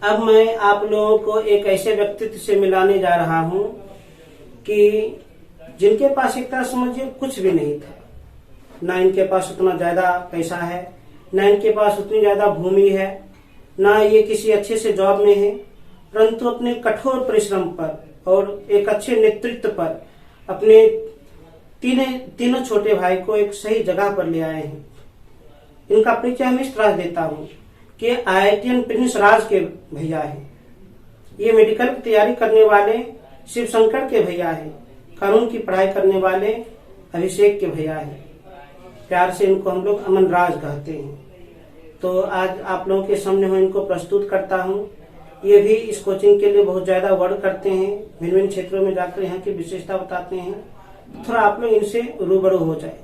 अब मैं आप लोगों को एक ऐसे व्यक्तित्व से मिलाने जा रहा हूं कि जिनके पास एक तरह समझिए कुछ भी नहीं था। ना इनके पास उतना ज्यादा पैसा है, ना इनके पास उतनी ज्यादा भूमि है, ना ये किसी अच्छे से जॉब में है, परंतु अपने कठोर परिश्रम पर और एक अच्छे नेतृत्व पर अपने तीनों छोटे भाई को एक सही जगह पर ले आए हैं। इनका परिचय हम इस तरह देता हूँ कि IITian प्रिंस राज के भैया हैं। ये मेडिकल की तैयारी करने वाले शिव शंकर के भैया हैं। कानून की पढ़ाई करने वाले अभिषेक के भैया हैं। प्यार से इनको हम लोग अमन राज कहते हैं। तो आज आप लोगों के सामने मैं इनको प्रस्तुत करता हूँ। ये भी इस कोचिंग के लिए बहुत ज्यादा वर्क करते हैं, भिन्न भिन्न क्षेत्रों में जाकर यहाँ की विशेषता बताते हैं। थोड़ा आप लोग इनसे रूबरू हो जाए।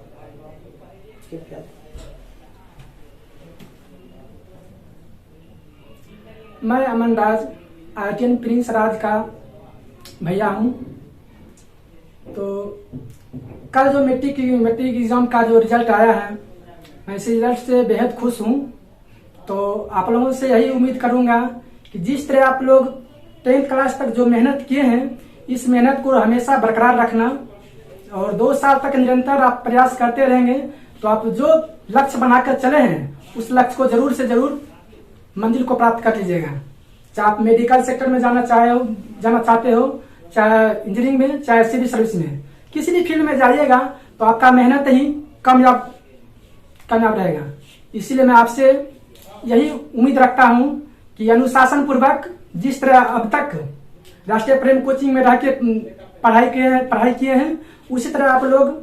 मैं अमन राज IITian प्रिंस राज का भैया हूँ। तो कल जो मैट्रिक एग्जाम का जो रिजल्ट आया है, मैं इस रिजल्ट से बेहद खुश हूँ। तो आप लोगों से यही उम्मीद करूँगा कि जिस तरह आप लोग 10th क्लास तक जो मेहनत किए हैं, इस मेहनत को हमेशा बरकरार रखना और 2 साल तक निरंतर आप प्रयास करते रहेंगे तो आप जो लक्ष्य बनाकर चले हैं उस लक्ष्य को जरूर से जरूर मंजिल को प्राप्त कर लीजिएगा। चाहे आप मेडिकल सेक्टर में जाना चाहते हो, चाहे इंजीनियरिंग में, चाहे सिविल सर्विस में, किसी भी फील्ड में जाइएगा तो आपका मेहनत ही कामयाब रहेगा। इसीलिए मैं आपसे यही उम्मीद रखता हूं कि अनुशासन पूर्वक जिस तरह अब तक राष्ट्रीय प्रेम कोचिंग में रह के पढ़ाई किए हैं, उसी तरह आप लोग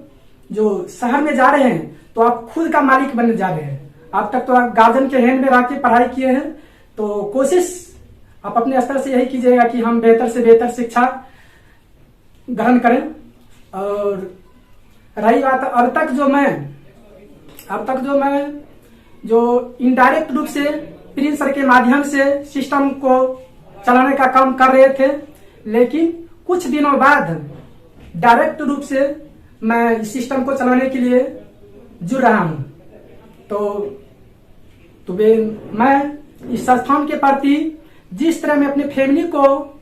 जो शहर में जा रहे हैं तो आप खुद का मालिक बनने जा रहे हैं। अब तक तो आप गार्जियन के हैंड में रह के पढ़ाई किए हैं, तो कोशिश आप अपने स्तर से यही कीजिएगा कि हम बेहतर से बेहतर शिक्षा ग्रहण करें। और रही बात अब तक जो इनडायरेक्ट रूप से प्रिंस सर के माध्यम से सिस्टम को चलाने का काम कर रहे थे, लेकिन कुछ दिनों बाद डायरेक्ट रूप से मैं इस सिस्टम को चलाने के लिए जुड़ रहा हूं। तो मैं इस संस्थान के प्रति जिस तरह मैं अपने फैमिली को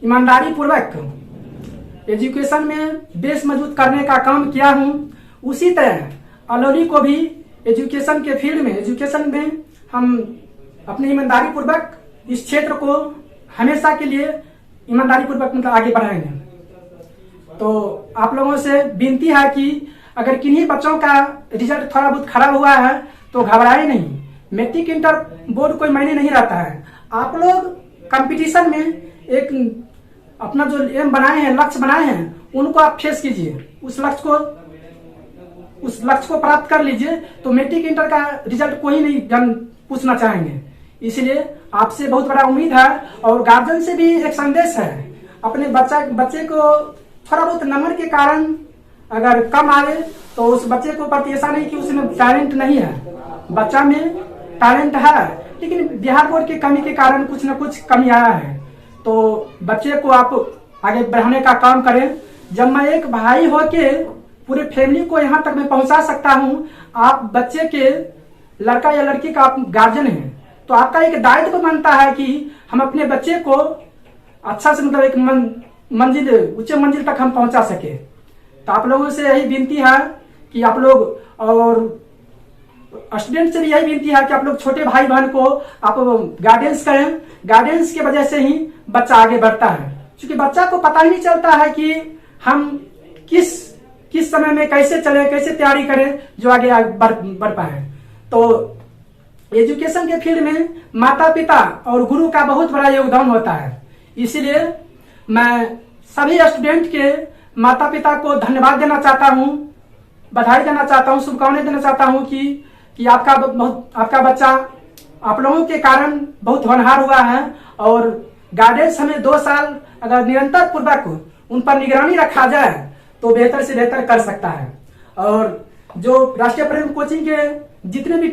ईमानदारी पूर्वक एजुकेशन में बेस मजबूत करने का काम किया हूं, उसी तरह अलोरी को भी एजुकेशन के फील्ड में, एजुकेशन में हम अपनी ईमानदारी पूर्वक इस क्षेत्र को हमेशा के लिए ईमानदारी पूर्वक मतलब आगे बढ़ाएंगे। तो आप लोगों से विनती है कि अगर किन्हीं बच्चों का रिजल्ट थोड़ा बहुत खराब हुआ है तो घबराए नहीं। मैट्रिक इंटर बोर्ड कोई मायने नहीं रहता है। आप लोग कंपटीशन में एक अपना जो एम बनाए हैं, लक्ष्य बनाए हैं, उनको आप फेस कीजिए, उस लक्ष्य को प्राप्त कर लीजिए। तो मैट्रिक इंटर का रिजल्ट कोई नहीं पूछना चाहेंगे। इसलिए आपसे बहुत बड़ा उम्मीद है और गार्जियन से भी एक संदेश है। अपने बच्चे को थोड़ा बहुत नंबर के कारण अगर कम आए तो उस बच्चे को प्रति ऐसा नहीं कि उसमें टैलेंट नहीं है। बच्चा में टैलेंट है, लेकिन बिहार बोर्ड की कमी के कारण कुछ न कुछ कमी आया है। तो बच्चे को आप आगे बढ़ाने का काम करें। जब मैं एक भाई होके पूरे फैमिली को यहाँ तक मैं पहुंचा सकता हूँ, आप बच्चे के लड़का या लड़की का आप गार्जियन हैं, तो आपका एक दायित्व बनता है कि हम अपने बच्चे को अच्छा से मतलब एक उच्च मंजिल तक हम पहुंचा सके। तो आप लोगों से यही विनती है कि आप लोग, और स्टूडेंट से भी यही विनती है कि आप लोग छोटे भाई बहन को आप गाइडेंस करें। गाइडेंस की वजह से ही बच्चा आगे बढ़ता है, क्योंकि बच्चा को पता ही नहीं चलता है कि हम किस समय में कैसे चले, कैसे तैयारी करें जो आगे बढ़ पाए। तो एजुकेशन के फील्ड में माता पिता और गुरु का बहुत बड़ा योगदान होता है। इसीलिए मैं सभी स्टूडेंट के माता पिता को धन्यवाद देना चाहता हूँ, बधाई देना चाहता हूँ, शुभकामनाएं देना चाहता हूँ कि आपका बच्चा आप लोगों के कारण बहुत होनहार हुआ है। और गाइडेंस हमें 2 साल अगर निरंतर पूर्वक उन पर निगरानी रखा जाए तो बेहतर से बेहतर कर सकता है। और जो राष्ट्रीय प्रेम कोचिंग के जितने भी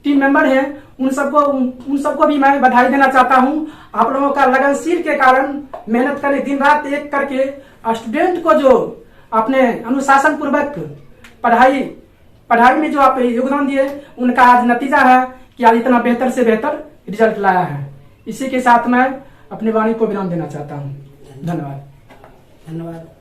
टीम मेंबर हैं, उन सबको भी मैं बधाई देना चाहता हूं। आप लोगों का लगनशील के कारण मेहनत करने, दिन रात एक करके स्टूडेंट को जो अपने अनुशासन पूर्वक पढ़ाई में जो आप योगदान दिए, उनका आज नतीजा है कि आज इतना बेहतर से बेहतर रिजल्ट लाया है। इसी के साथ मैं अपनी वाणी को विराम देना चाहता हूँ। धन्यवाद। धन्यवाद।